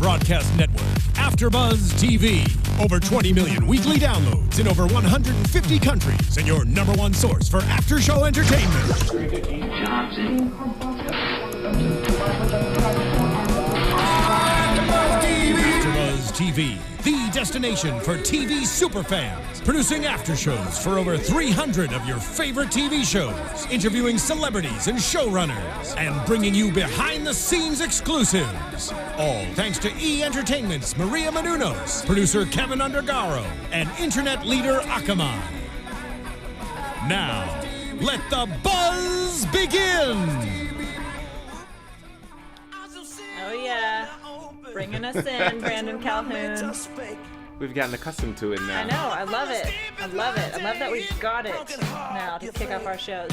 broadcast network, AFTERBUZZ TV. Over 20 million weekly downloads in over 150 countries, and your number one source for after-show entertainment. AFTERBUZZ TV, the destination for TV superfans, producing after shows for over 300 of your favorite TV shows, interviewing celebrities and showrunners, and bringing you behind-the-scenes exclusives. All thanks to E! Entertainment's Maria Menounos, producer Kevin Undergaro, and internet leader Akamai. Now, let the buzz begin! Oh yeah, bringing us in, Brandon Calhoun. We've gotten accustomed to it now. I know, I love it. I love it. I love that we've got it now to kick off our shows.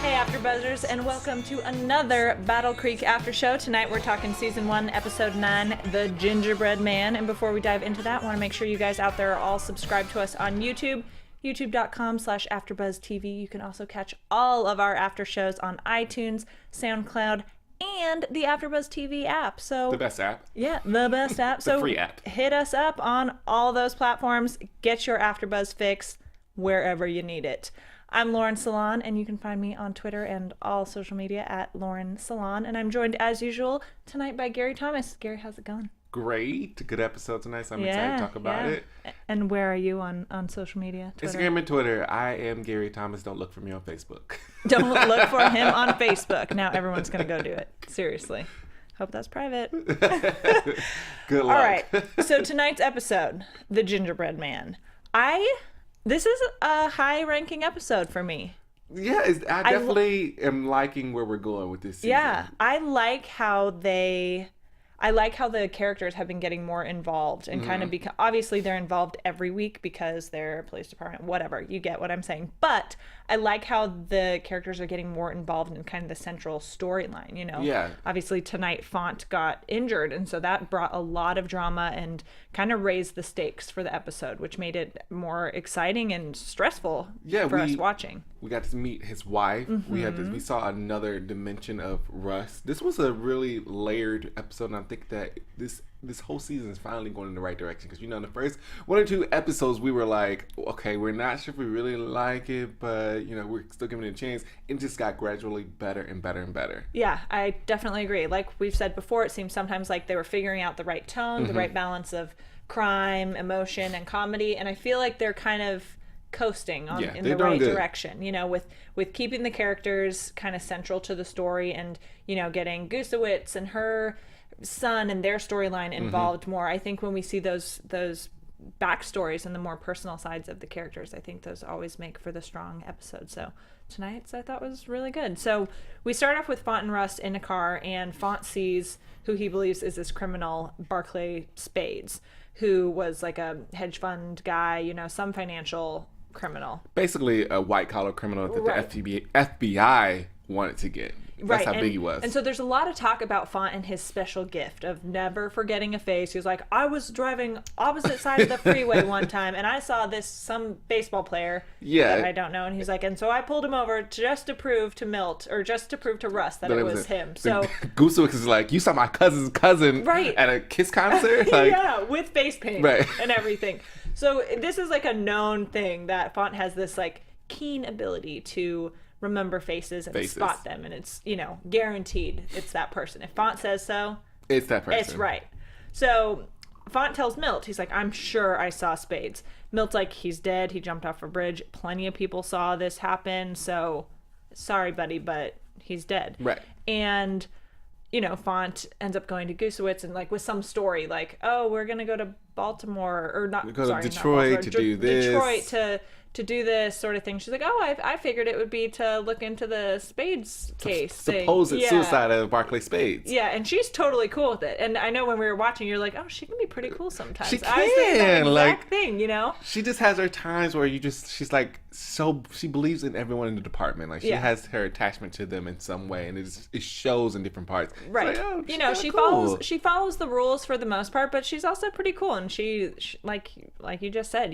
Hey AfterBuzzers, and welcome to another Battle Creek After Show. Tonight we're talking Season 1, Episode 9, The Gingerbread Man. And before we dive into that, I want to make sure you guys out there are all subscribed to us on YouTube, youtube.com/AfterBuzzTV. You can also catch all of our after shows on iTunes, SoundCloud, and the AfterBuzz TV app. So the best app. Yeah, the best app. The So free app. Hit us up on all those platforms. Get your AfterBuzz fix wherever you need it. I'm Lauren Salaun, and you can find me on Twitter and all social media at Lauren Salaun. And I'm joined, as usual, tonight by Gary Thomas. Gary, how's it going? Great. Good episode tonight, so I'm excited to talk about it. And where are you on social media? Twitter? Instagram and Twitter. I am Gary Thomas. Don't look for me on Facebook. Don't look for him on Facebook. Now everyone's going to go do it. Seriously. Hope that's private. Good luck. All right. So tonight's episode, The Gingerbread Man. This is a high-ranking episode for me. Yeah, I definitely am liking where we're going with this season. Yeah, I like how the characters have been getting more involved and kind of obviously they're involved every week because they're a police department, whatever, you get what I'm saying. But I like how the characters are getting more involved in kind of the central storyline, you know? Yeah. Obviously tonight Font got injured, and so that brought a lot of drama and kind of raised the stakes for the episode, which made it more exciting and stressful for us watching. We got to meet his wife. We saw another dimension of Russ. This was a really layered episode, and I think that this whole season is finally going in the right direction. Because, in the first 1 or 2 episodes, we were like, okay, we're not sure if we really like it, but, we're still giving it a chance. It just got gradually better and better and better. Yeah, I definitely agree. Like we've said before, it seems sometimes like they were figuring out the right tone, the right balance of crime, emotion, and comedy. And I feel like they're kind of coasting in the right direction, with keeping the characters kind of central to the story and, getting Goosewitz and her son and their storyline involved more. I think when we see those backstories and the more personal sides of the characters, I think those always make for the strong episode. So tonight's I thought was really good. So we start off with Font and Russ in a car, and Font sees who he believes is this criminal, Barclay Spades, who was like a hedge fund guy, some financial criminal. Basically a white-collar criminal that the FBI wanted to get. That's how big he was. And so there's a lot of talk about Font and his special gift of never forgetting a face. He was like, I was driving opposite side of the freeway one time, and I saw some baseball player that I don't know. And he's like, and so I pulled him over just to prove to Milt, or just to prove to Russ that it was him. So Goosewitz is like, you saw my cousin's cousin at a Kiss concert? Yeah, with face paint and everything. So this is like a known thing that Font has this like keen ability to remember faces and spot them, and it's guaranteed it's that person. If Font says so, it's that person. It's right. So Font tells Milt, he's like, I'm sure I saw Spades. Milt's like, he's dead, he jumped off a bridge, plenty of people saw this happen, so sorry buddy, but he's dead. Right. And Font ends up going to Goosewitz and like with some story like, oh, we're gonna go to Baltimore, or not, go to Detroit to do this. Detroit to do this sort of thing. She's like, oh, I figured it would be to look into the Spades case. Supposed suicide of Barclay Spades. Yeah, and she's totally cool with it. And I know when we were watching, you're like, oh, she can be pretty cool sometimes. She can. I was thinking that exact thing, She just has her times where she's like, she believes in everyone in the department. Like, she has her attachment to them in some way, and it shows in different parts. Right. Like, she follows the rules for the most part, but she's also pretty cool. And she like you just said,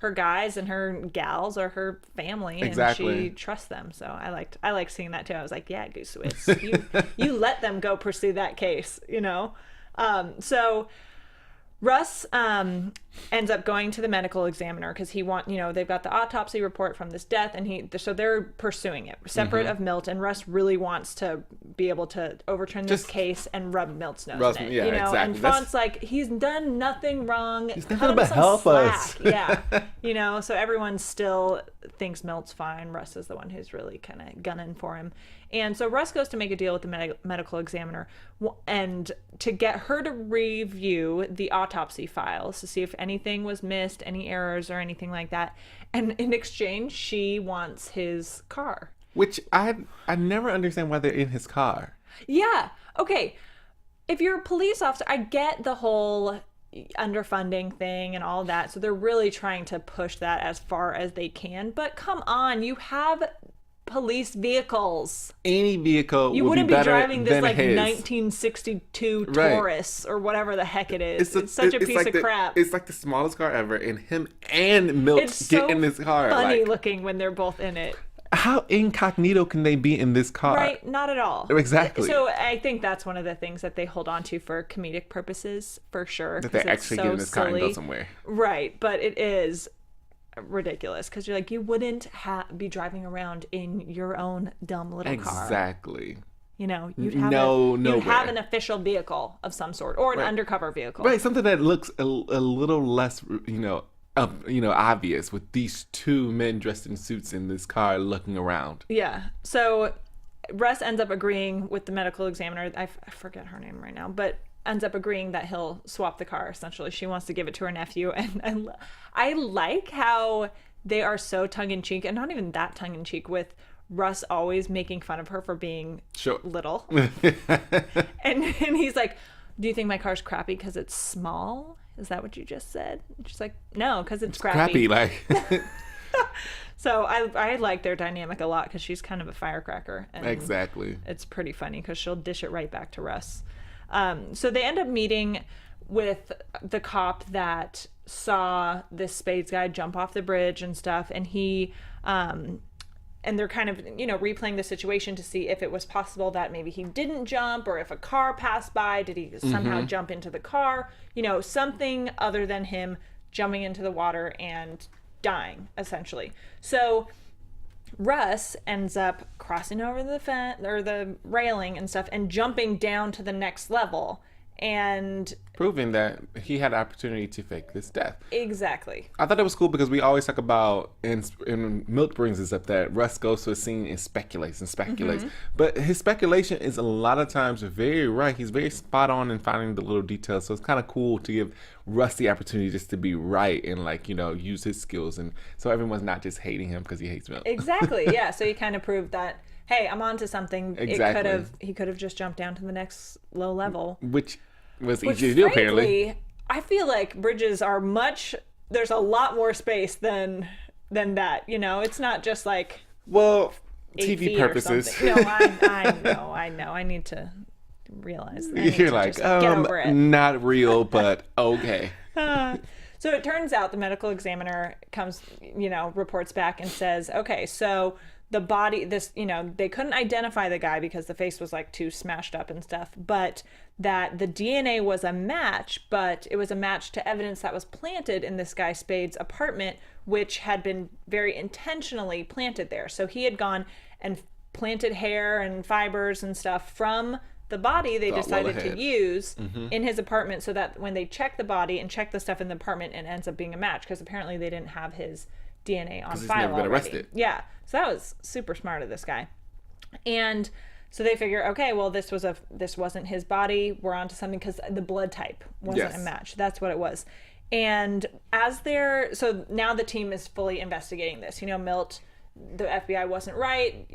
her guys and her gals are her family, and she trusts them. So I liked seeing that too. I was like, yeah, Goosewitz, you let them go pursue that case, So Russ ends up going to the medical examiner because they've got the autopsy report from this death, and so they're pursuing it separate of Milt. And Russ really wants to be able to overturn this case and rub Milt's nose in it. Yeah, exactly. And Faunt's like, he's done nothing wrong. He's nothing but help us. Yeah, so everyone still thinks Milt's fine. Russ is the one who's really kind of gunning for him. And so Russ goes to make a deal with the medical examiner and to get her to review the autopsy files to see if anything was missed, any errors or anything like that. And in exchange, she wants his car. Which I never understand why they're in his car. Yeah. Okay. If you're a police officer, I get the whole underfunding thing and all that. So they're really trying to push that as far as they can. But come on, you have police vehicles. Any vehicle you would wouldn't be better driving this than like his. 1962 Taurus or whatever the heck it is. It's such a piece like of crap. It's like the smallest car ever, and him and Milt get in this car. It's funny looking when they're both in it. How incognito can they be in this car? Right, not at all. Exactly. So I think that's one of the things that they hold on to for comedic purposes, for sure. That they actually get in this car and go somewhere. Right, but it is ridiculous because you're like, you wouldn't be driving around in your own dumb little car. Exactly. You'd have have an official vehicle of some sort or an undercover vehicle. Right, something that looks a little less, obvious with these two men dressed in suits in this car looking around. Yeah. So Russ ends up agreeing with the medical examiner. I forget her name right now, but ends up agreeing that he'll swap the car. Essentially, she wants to give it to her nephew, and I like how they are so tongue-in-cheek, and not even that tongue-in-cheek, with Russ always making fun of her for being little. and he's like, do you think my car's crappy because it's small? Is that what you just said? And she's like, no, because it's crappy. Like. So I like their dynamic a lot because she's kind of a firecracker. And exactly. It's pretty funny because she'll dish it right back to Russ. So they end up meeting with the cop that saw this Spades guy jump off the bridge and stuff, and he and they're kind of replaying the situation to see if it was possible that maybe he didn't jump, or if a car passed by, did he somehow jump into the car, something other than him jumping into the water and dying, essentially. So Russ ends up crossing over the fence or the railing and stuff and jumping down to the next level and proving that he had the opportunity to fake this death. Exactly. I thought it was cool because we always talk about, and Milt brings this up, that Russ goes to a scene and speculates. But his speculation is a lot of times very right. He's very spot on in finding the little details. So it's kind of cool to give Russ the opportunity just to be right and use his skills. And so everyone's not just hating him because he hates Milt. Exactly. Yeah. So he kind of proved that, hey, I'm onto something. Exactly. He could have just jumped down to the next low level. Which was easy to do, apparently. I feel like bridges are there's a lot more space than that. It's not just like, well, TV purposes. No, I know. I need to realize that. You're like, get over it. Not real, but okay. So it turns out the medical examiner comes, reports back and says, okay, so the body, they couldn't identify the guy because the face was too smashed up and stuff, but that the DNA was a match, but it was a match to evidence that was planted in this guy Spade's apartment, which had been very intentionally planted there. So he had gone and planted hair and fibers and stuff from the body they decided to use in his apartment, so that when they check the body and check the stuff in the apartment, it ends up being a match, because apparently they didn't have his DNA on file already. Because he's never been arrested. Yeah. So that was super smart of this guy. And so they figure, okay, well, this wasn't his body. We're onto something, because the blood type wasn't a match. That's what it was. And so now the team is fully investigating this. Milt, the FBI wasn't right.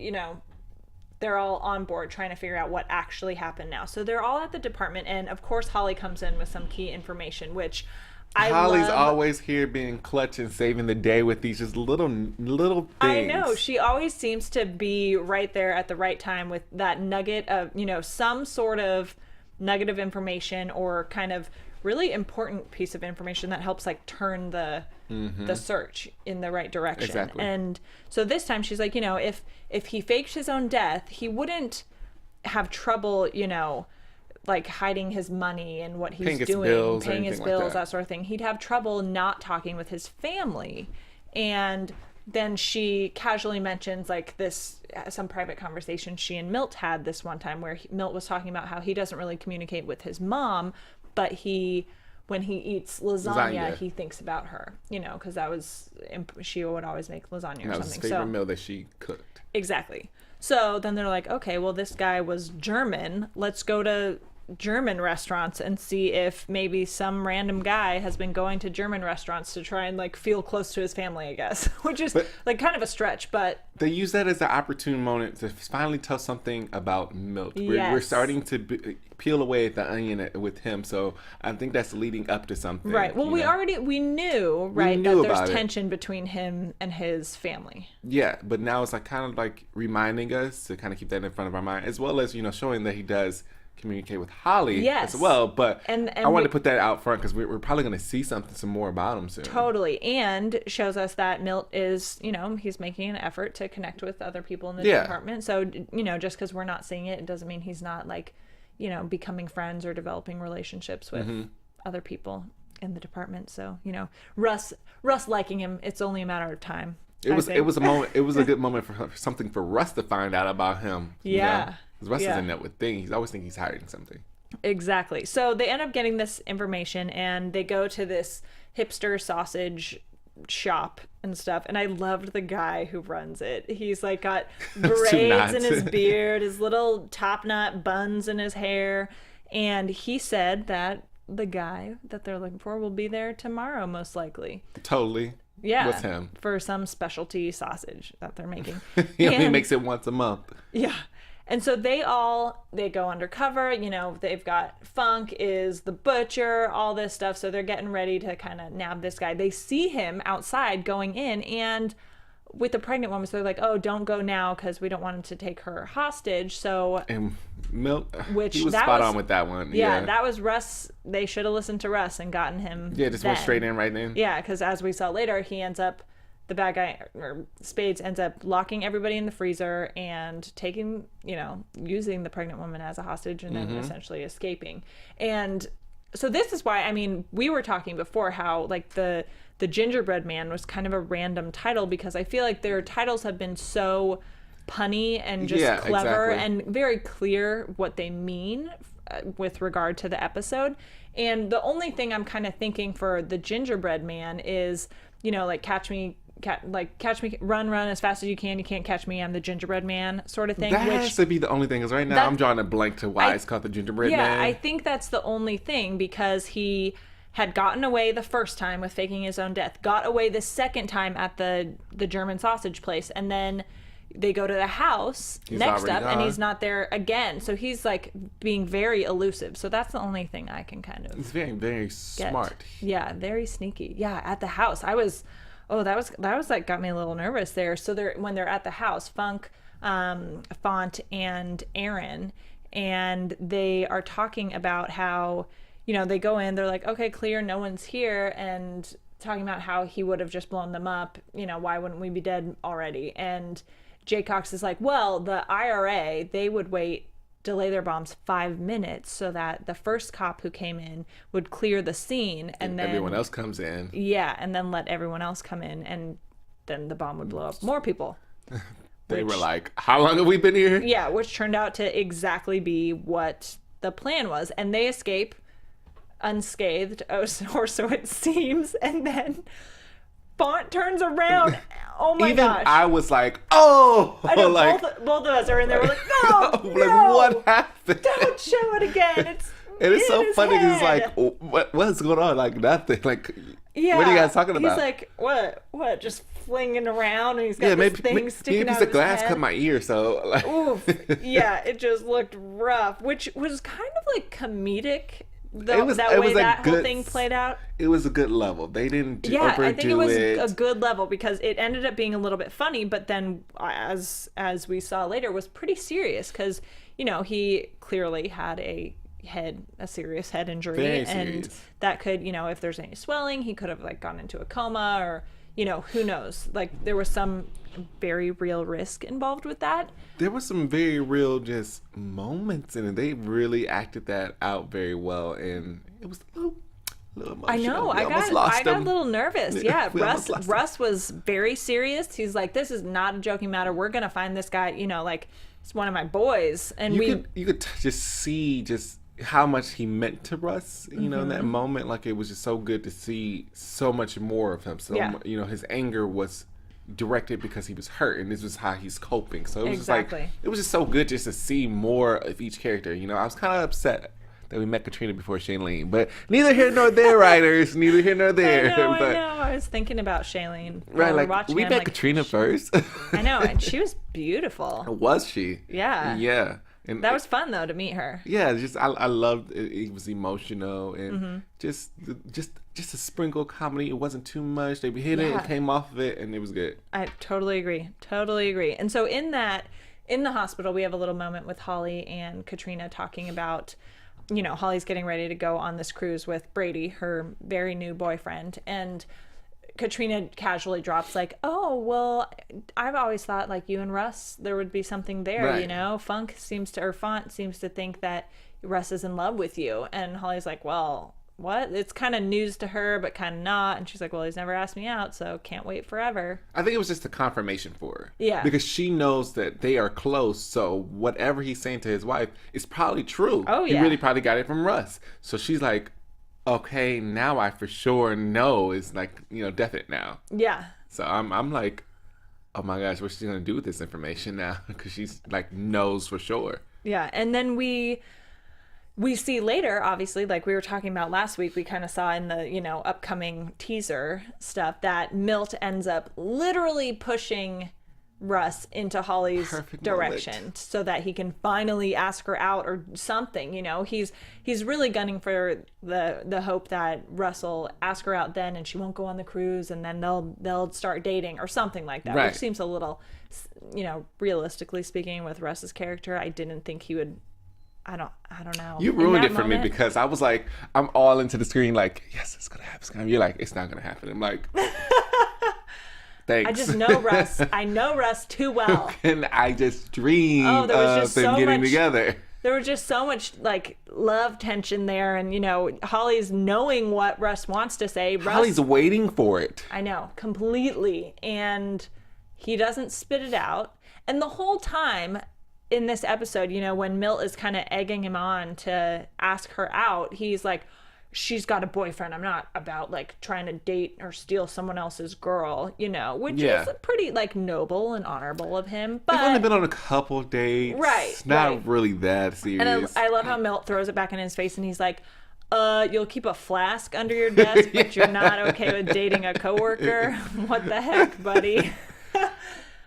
They're all on board trying to figure out what actually happened now. So they're all at the department, and of course Holly comes in with some key information, which Holly's always here being clutch and saving the day with these just little things. I know. She always seems to be right there at the right time with that nugget of, some sort of nugget of information, or kind of really important piece of information that helps turn the search in the right direction. Exactly. And so this time she's like, if he faked his own death, he wouldn't have trouble, like hiding his money and what he's doing, paying his bills, that sort of thing. He'd have trouble not talking with his family. And then she casually mentions like this, some private conversation she and Milt had this one time where Milt was talking about how he doesn't really communicate with his mom, but when he eats lasagna, he thinks about her, you know, because she would always make lasagna or something. That was his favorite meal that she cooked. Exactly. So then they're like, okay, well, this guy was German. Let's go to German restaurants and see if maybe some random guy has been going to German restaurants to try and like feel close to his family, I guess, which is like kind of a stretch, but they use that as an opportune moment to finally tell something about Milt. We're starting to peel away at the onion with him, so I think that's leading up to something. Right. Well, we knew that there's tension between him and his family. Yeah, but now it's like kind of like reminding us to kind of keep that in front of our mind, as well as, you know, showing that he does communicate with Holly as well, but I wanted to put that out front because we're probably going to see some more about him soon. Totally. And shows us that Milt is, you know, he's making an effort to connect with other people in the department. So, you know, just because we're not seeing it doesn't mean he's not like, you know, becoming friends or developing relationships with other people in the department. So, you know, Russ liking him, it's only a matter of time. It was a moment. It was a good moment for something for Russ to find out about him. Yeah. You know? Because Russ is in that with things. He's always thinking he's hiding something. Exactly. So they end up getting this information and they go to this hipster sausage shop and stuff. And I loved the guy who runs it. He's like got braids in his beard, his little top knot buns in his hair. And he said that the guy that they're looking for will be there tomorrow, most likely. Totally. Yeah. What's him? For some specialty sausage that they're making. He makes it once a month. Yeah. And so they go undercover, you know, they've got Funk is the butcher, all this stuff. So they're getting ready to kind of nab this guy. They see him outside going in and with the pregnant woman. So they're like, oh, don't go now because we don't want him to take her hostage. So and Milt, he was spot on with that one. Yeah, that was Russ. They should have listened to Russ and gotten him. Yeah, just went straight in right then. Yeah, because as we saw later, the bad guy, or Spades, ends up locking everybody in the freezer and taking, you know, using the pregnant woman as a hostage and then essentially escaping. And so this is why, I mean, we were talking before how like the Gingerbread Man was kind of a random title because I feel like their titles have been so punny and just clever and very clear what they mean with regard to the episode. And the only thing I'm kind of thinking for the Gingerbread Man is, you know, like catch me, run as fast as you can't catch me, I'm the Gingerbread Man sort of thing. That has to be the only thing, because right now I'm drawing a blank to why it's called the Gingerbread Man. Yeah, I think that's the only thing, because he had gotten away the first time with faking his own death, got away the second time at the German sausage place, and then they go to the house next up and he's not there again. So he's like being very elusive. So that's the only thing I can kind of He's very, very smart. Yeah, very sneaky. Yeah, at the house. That was like got me a little nervous there. So when they're at the house, Funk, Font, and Aaron, and they are talking about how, you know, they go in, they're like, okay, clear, no one's here, and talking about how he would have just blown them up. You know, why wouldn't we be dead already? And Jay Cox is like, well, the IRA, they would delay their bombs 5 minutes so that the first cop who came in would clear the scene and then everyone else comes in. Yeah, and then let everyone else come in, and then the bomb would blow up more people. They were like, how long have we been here? Yeah, which turned out to exactly be what the plan was. And they escape unscathed, or so it seems, and then Font turns around. Oh my gosh. I was like, oh! I know, like, both of us are in there. We're like, no, like, what happened? Don't show it again. It's so funny. He's like, what's going on? Like, nothing. Like, yeah, what are you guys talking about? He's like, what? Just flinging around, and he's got this thing sticking out of his head. Maybe a piece of glass cut my ear, so. Like. Oof. Yeah, it just looked rough, which was kind of like comedic. Whole thing played out. It was a good level. They didn't overdo it. I think it was a good level because it ended up being a little bit funny, but then as we saw later, was pretty serious because, you know, he clearly had a serious head injury. Very and serious. That could, you know, if there's any swelling, he could have like gone into a coma or, who knows? Like, there was some very real risk involved with that. There was some very real just moments in it. They really acted that out very well, and it was a little emotional. I know. I got a little nervous. Yeah, Russ was very serious. He's like, this is not a joking matter. We're gonna find this guy. Like, it's one of my boys, and you could just see just how much he meant to Russ, in that moment. Like, it was just so good to see so much more of him. So, his anger was directed because he was hurt, and this was how he's coping. So it was just like, it was just so good just to see more of each character. I was kind of upset that we met Katrina before Shailene, but neither here nor there, writers. Neither here nor there. I know. I was thinking about Shailene. Right, like, we met Katrina first. I know, and she was beautiful. Was she? Yeah. Yeah. And that was fun, though, to meet her. Yeah, just I loved it. It was emotional, and just a sprinkle of comedy. It wasn't too much. They hit it and came off of it, and it was good. I totally agree. And so in the hospital, we have a little moment with Holly and Katrina talking about, Holly's getting ready to go on this cruise with Brady, her very new boyfriend, and Katrina casually drops like, oh, well, I've always thought like you and Russ, there would be something there, right. Font seems to think that Russ is in love with you. And Holly's like, well, what? It's kind of news to her, but kind of not. And she's like, well, he's never asked me out, so can't wait forever. I think it was just a confirmation for her. Yeah. Because she knows that they are close, so whatever he's saying to his wife is probably true. Oh, yeah. He really probably got it from Russ. So she's like, okay, now I for sure know it's like, definite now. Yeah. So I'm like, oh my gosh, what's she gonna do with this information now? Because she's like knows for sure. Yeah, and then we see later, obviously, like we were talking about last week, we kind of saw in the upcoming teaser stuff that Milt ends up literally pushing Russ into Holly's direction so that he can finally ask her out or something. He's really gunning for the hope that Russ will ask her out then, and she won't go on the cruise, and then they'll start dating or something like that. Right. Which seems a little, realistically speaking, with Russ's character, I didn't think he would. I don't know. You ruined it for me because I was like, I'm all into the screen like, yes, it's gonna happen. You're like, it's not gonna happen. I'm like, thanks. I just know Russ. I know Russ too well. And I just dreamed of them getting together. There was just so much like love tension there, and Holly's knowing what Russ wants to say. Holly's waiting for it. I know, completely, and he doesn't spit it out. And the whole time in this episode, when Milt is kind of egging him on to ask her out, he's like, she's got a boyfriend. I'm not about like trying to date or steal someone else's girl, which is pretty like noble and honorable of him. But they've only been on a couple dates. Right. Not really that serious. And I love how Milt throws it back in his face and he's like, you'll keep a flask under your desk, but you're not okay with dating a coworker? What the heck, buddy?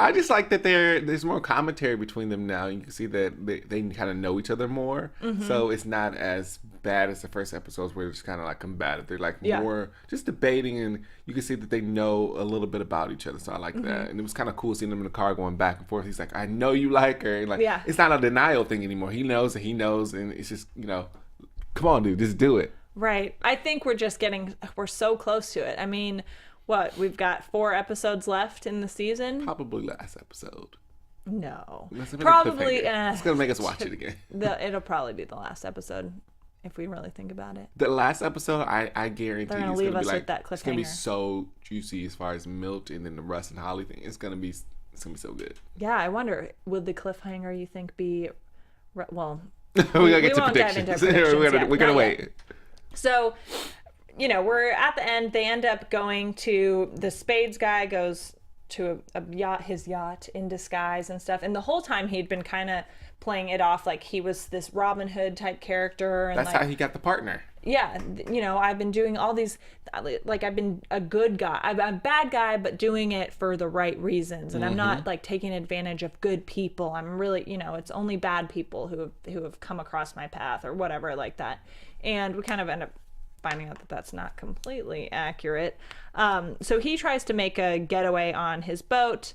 I just like that there's more commentary between them now. You can see that they kind of know each other more. Mm-hmm. So it's not as bad as the first episodes where it's kind of like combative. They're like more just debating, and you can see that they know a little bit about each other. So I like that. And it was kind of cool seeing them in the car going back and forth. He's like, I know you like her. And like, it's not a denial thing anymore. He knows and he knows. And it's just, come on, dude, just do it. Right. I think we're so close to it. I mean, what, we've got 4 episodes left in the season? Probably last episode. No. Probably. It's going to make us watch it again. It'll probably be the last episode if we really think about it. The last episode, I guarantee they're going to leave us with that cliffhanger. It's going to be so juicy as far as Milt and then the Russ and Holly thing. It's going to be so good. Yeah, I wonder, would the cliffhanger, you think, be... Well, we won't dive into predictions. We're going to wait. So... we're at the end. They end up going to the Spades guy goes to his yacht in disguise and stuff. And the whole time he'd been kind of playing it off like he was this Robin Hood type character. And that's how he got the partner. Yeah. I've been doing all these, like I've been a good guy. I'm a bad guy, but doing it for the right reasons. And I'm not like taking advantage of good people. I'm really, it's only bad people who have come across my path or whatever like that. And we kind of end up finding out that that's not completely accurate. So he tries to make a getaway on his boat.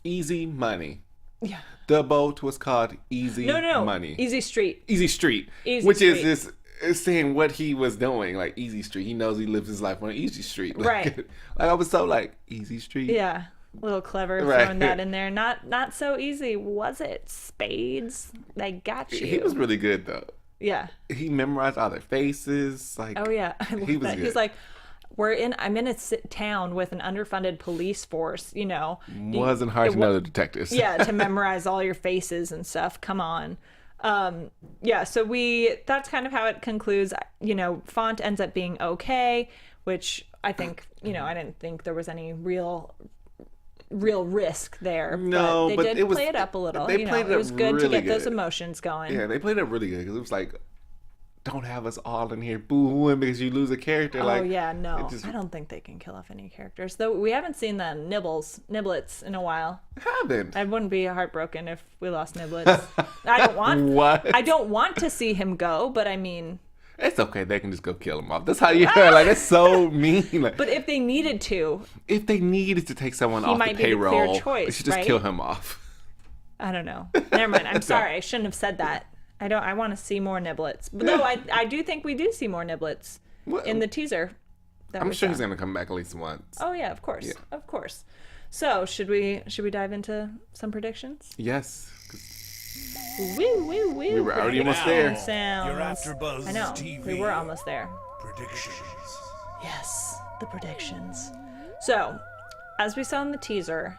Easy Money. Yeah. The boat was called Easy Money. Easy Street. Easy Street. Easy which Street. is this saying what he was doing, like easy street. He knows he lives his life on easy street. Like, right. Like I was so like, easy street. Yeah. A little clever throwing that in there. Not so easy, was it? Spades, they got you. He was really good though. Yeah. He memorized all their faces. Like, oh yeah, he was good. He's like, I'm in a town with an underfunded police force. You know, wasn't hard to know the detectives. Yeah, to memorize all your faces and stuff. Come on. Yeah. So that's kind of how it concludes. You know, font ends up being okay, which I think, you know, I didn't think there was any real risk there. No, but they did play it up a little. They played it up. It was good really to get good. those emotions going. Yeah, they played it up really good because it was like, don't have us all in here boo-hooing because you lose a character. Oh like, yeah, no, I don't think they can kill off any characters. Though we haven't seen the Niblets in a while. Haven't. I wouldn't be heartbroken if we lost Niblets. I don't want to see him go, but I mean. It's okay. They can just go kill him off. That's how you like. That's so mean. Like, but if they needed to take someone off the payroll, he might be the clear choice, they should just kill him off. I don't know. Never mind. I'm sorry. I shouldn't have said that. I want to see more Niblets. But though I do think we do see more Niblets in the teaser. I'm sure he's gonna come back at least once. Oh yeah, of course, of course. So should we dive into some predictions? Yes. Woo. We were already almost there. Sounds. Your AFTERBUZZ I know. TV. We were almost there. Predictions. Yes, the predictions. So, as we saw in the teaser,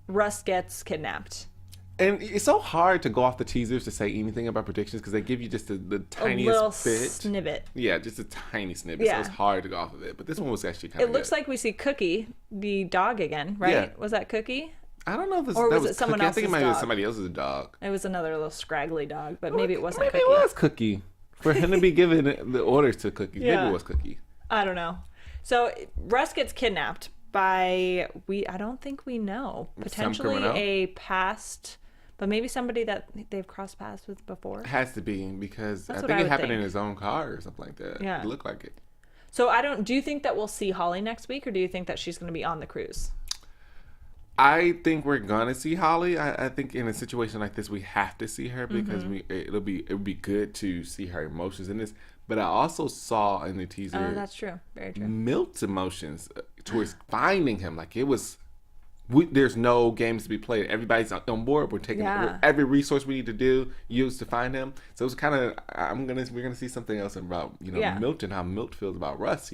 Russ gets kidnapped. And it's so hard to go off the teasers to say anything about predictions because they give you just the tiniest bit. Snippet. Yeah, just a tiny snippet. Yeah. So it's hard to go off of it. But this one was actually kind of It looks like we see Cookie, the dog again, right? Yeah. Was that Cookie? I don't know if or was it someone else's I think it might dog? be somebody else's dog. It was another little scraggly dog, but maybe it wasn't Maybe Cookie. It was Cookie. For him to be giving the orders to Cookie. Yeah. Maybe it was Cookie. I don't know. So Russ gets kidnapped by, I don't think we know. Potentially a past, but maybe somebody that they've crossed paths with before. It has to be because I think it happened in his own car or something like that. Yeah. It looked like it. So do you think that we'll see Holly next week or do you think that she's going to be on the cruise? I think we're gonna see Holly. I think in a situation like this, we have to see her because it would be good to see her emotions in this. But I also saw in the teaser, that's true, very true, Milt's emotions towards finding him. Like it was, there's no games to be played. Everybody's on board. We're taking every resource we need to use to find him. So it's kind of we're gonna see something else about Milt and how Milt feels about Russ.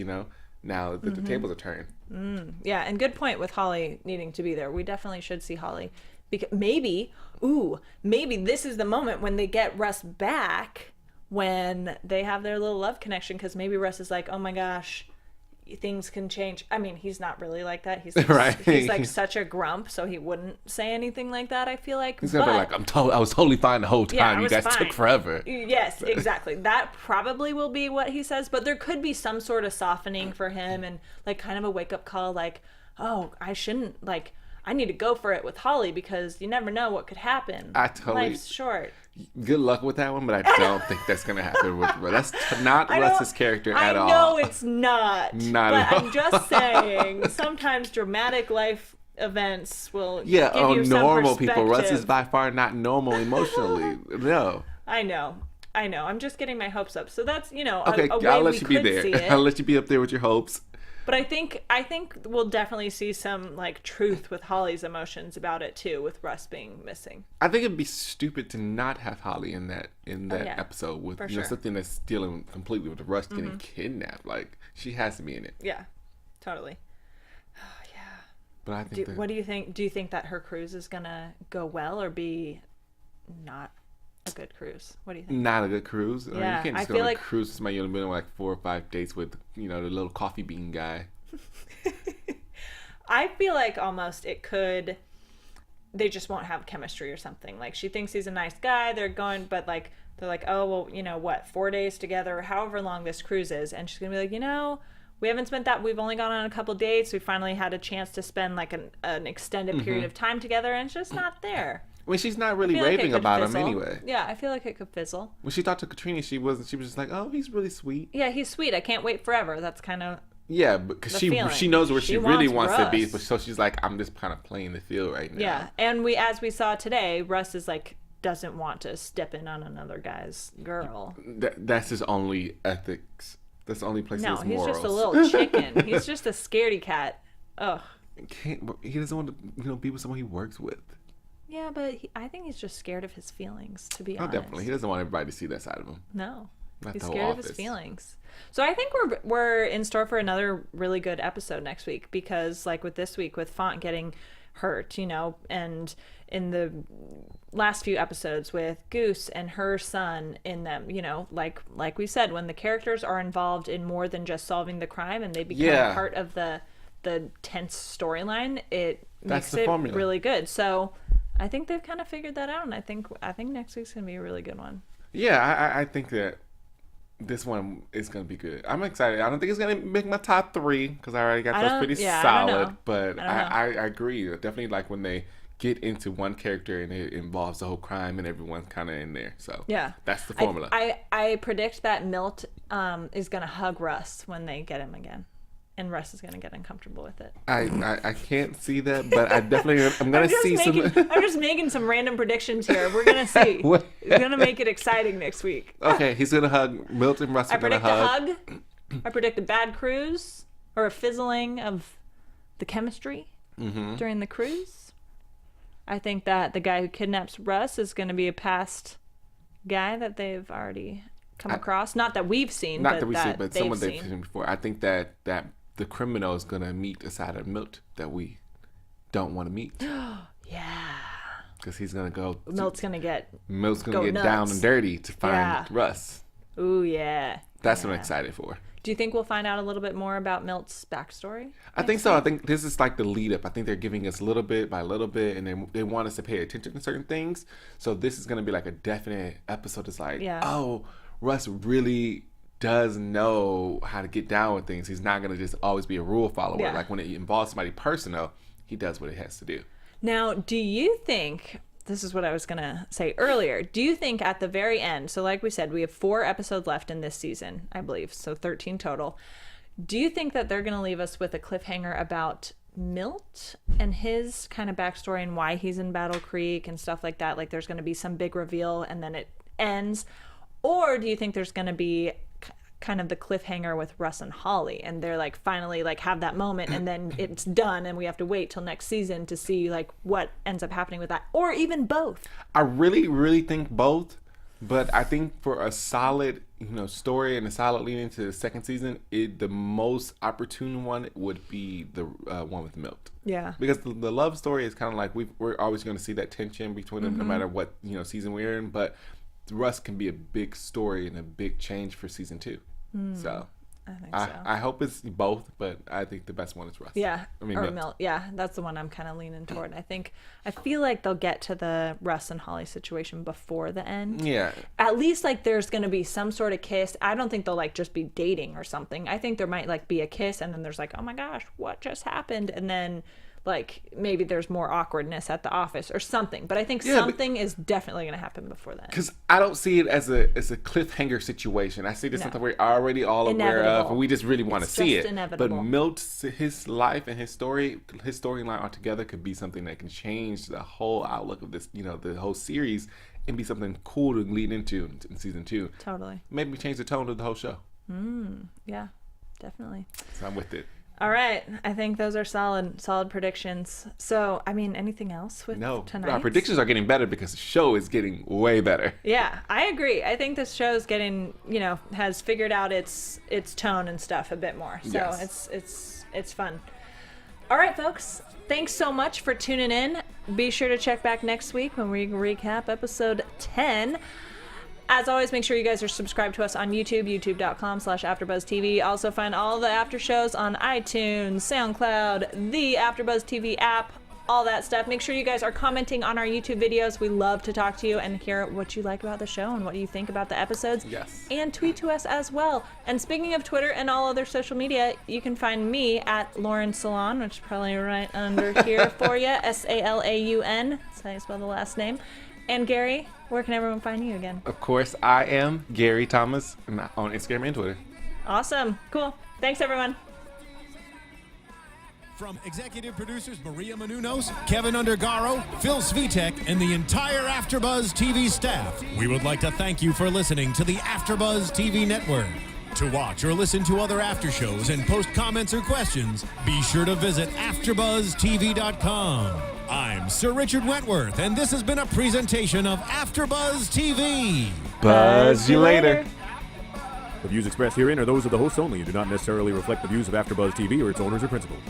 Now that the tables are turned. Yeah, and good point with Holly needing to be there. We definitely should see Holly. Because maybe this is the moment when they get Russ back, when they have their little love connection, because maybe Russ is like, oh my gosh, things can change. I mean, he's not really like that. He's right. He's like such a grump, so he wouldn't say anything like that, I feel like. He's gonna be like, I was totally fine the whole time. Yeah, you guys took forever. Yes, exactly. That probably will be what he says, but there could be some sort of softening for him and like kind of a wake up call, like, oh, I need to go for it with Holly because you never know what could happen. Life's short. Good luck with that one, but I don't think that's gonna happen with Russ. That's not Russ's character at all. I know it's not. Not but at all. I'm just saying, sometimes dramatic life events will give you some normal people. perspective. Russ is by far not normal emotionally. No. I know. I'm just getting my hopes up. So that's okay. a way I'll let we you be could there. see it. I'll let you be up there with your hopes. But I think we'll definitely see some like truth with Holly's emotions about it too, with Russ being missing. I think it'd be stupid to not have Holly in that episode with something that's dealing completely with Russ getting kidnapped. Like she has to be in it. Yeah, totally. Oh, yeah. But I think. What do you think? Do you think that her cruise is gonna go well or be not a good cruise? What do you think? Not a good cruise. Yeah, I mean, you can't just go on a cruise with somebody you've been on like 4 or 5 dates with, the little coffee bean guy. I feel like almost they just won't have chemistry or something. Like she thinks he's a nice guy. They're like, oh, well, 4 days together, or however long this cruise is. And she's going to be like, we haven't spent that. We've only gone on a couple dates. We finally had a chance to spend like an extended period of time together. And it's just not there. Well, she's not really raving about him anyway. Yeah, I feel like it could fizzle. When she talked to Katrina, she was just like, oh, he's really sweet. Yeah, he's sweet. I can't wait forever. That's kind of because she knows where she really wants to be, but so she's like, I'm just kind of playing the field right now. Yeah, and as we saw today, Russ is like doesn't want to step in on another guy's girl. That's his only ethics. That's the only place he has morals. No, he's just a little chicken. He's just a scaredy cat. Ugh. He doesn't want to, be with someone he works with. Yeah, but I think he's just scared of his feelings, to be honest. Oh, definitely. He doesn't want everybody to see that side of him. No. Not he's the scared whole of his office. feelings. So I think we're in store for another really good episode next week, because like with this week with Font getting hurt, and in the last few episodes with Goose and her son in them, like we said, when the characters are involved in more than just solving the crime and they become part of the tense storyline, it makes it formula. Really good. So I think they've kind of figured that out, and I think next week's gonna be a really good one. Yeah, I think that this one is gonna be good. I'm excited. I don't think it's gonna make my top 3 because I already got those pretty solid. But I agree. Definitely like when they get into one character and it involves the whole crime and everyone's kind of in there. So yeah, that's the formula. I predict that Milt is gonna hug Russ when they get him again. And Russ is going to get uncomfortable with it. I can't see that, but I'm going to see some. I'm just making some random predictions here. We're going to see. He's going to make it exciting next week. Okay, he's going to hug. Milt and Russ are going to hug. I predict a hug. I predict a bad cruise or a fizzling of the chemistry during the cruise. I think that the guy who kidnaps Russ is going to be a past guy that they've already come across. Not that we've seen, but someone they've seen before. I think that the criminal is going to meet a side of Milt that we don't want to meet. Yeah. Because he's going to go. Milt's going to get down and dirty to find Russ. Ooh, yeah. That's what I'm excited for. Do you think we'll find out a little bit more about Milt's backstory? I think so. I think this is like the lead up. I think they're giving us little bit by little bit, and they want us to pay attention to certain things. So this is going to be like a definite episode. It's like, oh, Russ really does know how to get down with things. He's not going to just always be a rule follower. Yeah. Like when it involves somebody personal, he does what he has to do. Now, do you think, this is what I was going to say earlier, do you think at the very end, so like we said, we have 4 episodes left in this season, I believe, so 13 total. Do you think that they're going to leave us with a cliffhanger about Milt and his kind of backstory and why he's in Battle Creek and stuff like that? Like there's going to be some big reveal and then it ends? Or do you think there's going to be kind of the cliffhanger with Russ and Holly and they're like finally like have that moment and then it's done and we have to wait till next season to see like what ends up happening with that, or even both? I really, really think both, but I think for a solid, story and a solid lead into the second season, the most opportune one would be the one with Milt. Yeah. Because the love story is kind of like we're always going to see that tension between them no matter what, season we're in, but Russ can be a big story and a big change for season 2. So I think so. I hope it's both, but I think the best one is Russ. Yeah. Milt. Yeah, that's the one I'm kind of leaning toward. I feel like they'll get to the Russ and Holly situation before the end. Yeah. At least like there's going to be some sort of kiss. I don't think they'll like just be dating or something. I think there might like be a kiss and then there's like, oh my gosh, what just happened? And then like maybe there's more awkwardness at the office or something, but I think something is definitely going to happen before then. Because I don't see it as a cliffhanger situation. I see this something we're already all aware of, and we just really want to see it. Inevitable. But Milt's his life and his storyline altogether could be something that can change the whole outlook of this, the whole series, and be something cool to lead into in season 2. Totally. Maybe change the tone of the whole show. Yeah, definitely. So I'm with it. All right. I think those are solid predictions. So, I mean, anything else with tonight? Our predictions are getting better because the show is getting way better. Yeah, I agree. I think this show is getting, has figured out its tone and stuff a bit more. So it's fun. All right, folks. Thanks so much for tuning in. Be sure to check back next week when we recap episode 10. As always, make sure you guys are subscribed to us on YouTube, youtube.com/AfterBuzz TV. Also find all the after shows on iTunes, SoundCloud, the AfterBuzz TV app, all that stuff. Make sure you guys are commenting on our YouTube videos. We love to talk to you and hear what you like about the show and what you think about the episodes. Yes. And tweet to us as well. And speaking of Twitter and all other social media, you can find me at Lauren Salaun, which is probably right under here for you, Salaun. That's how you spell the last name. And Gary, where can everyone find you again? Of course, I am Gary Thomas on Instagram and Twitter. Awesome. Cool. Thanks, everyone. From executive producers Maria Menounos, Kevin Undergaro, Phil Svitek, and the entire AfterBuzz TV staff, we would like to thank you for listening to the AfterBuzz TV network. To watch or listen to other after shows and post comments or questions, be sure to visit AfterBuzzTV.com. I'm Sir Richard Wentworth, and this has been a presentation of AfterBuzz TV. Buzz you later. The views expressed herein are those of the hosts only and do not necessarily reflect the views of AfterBuzz TV or its owners or principals.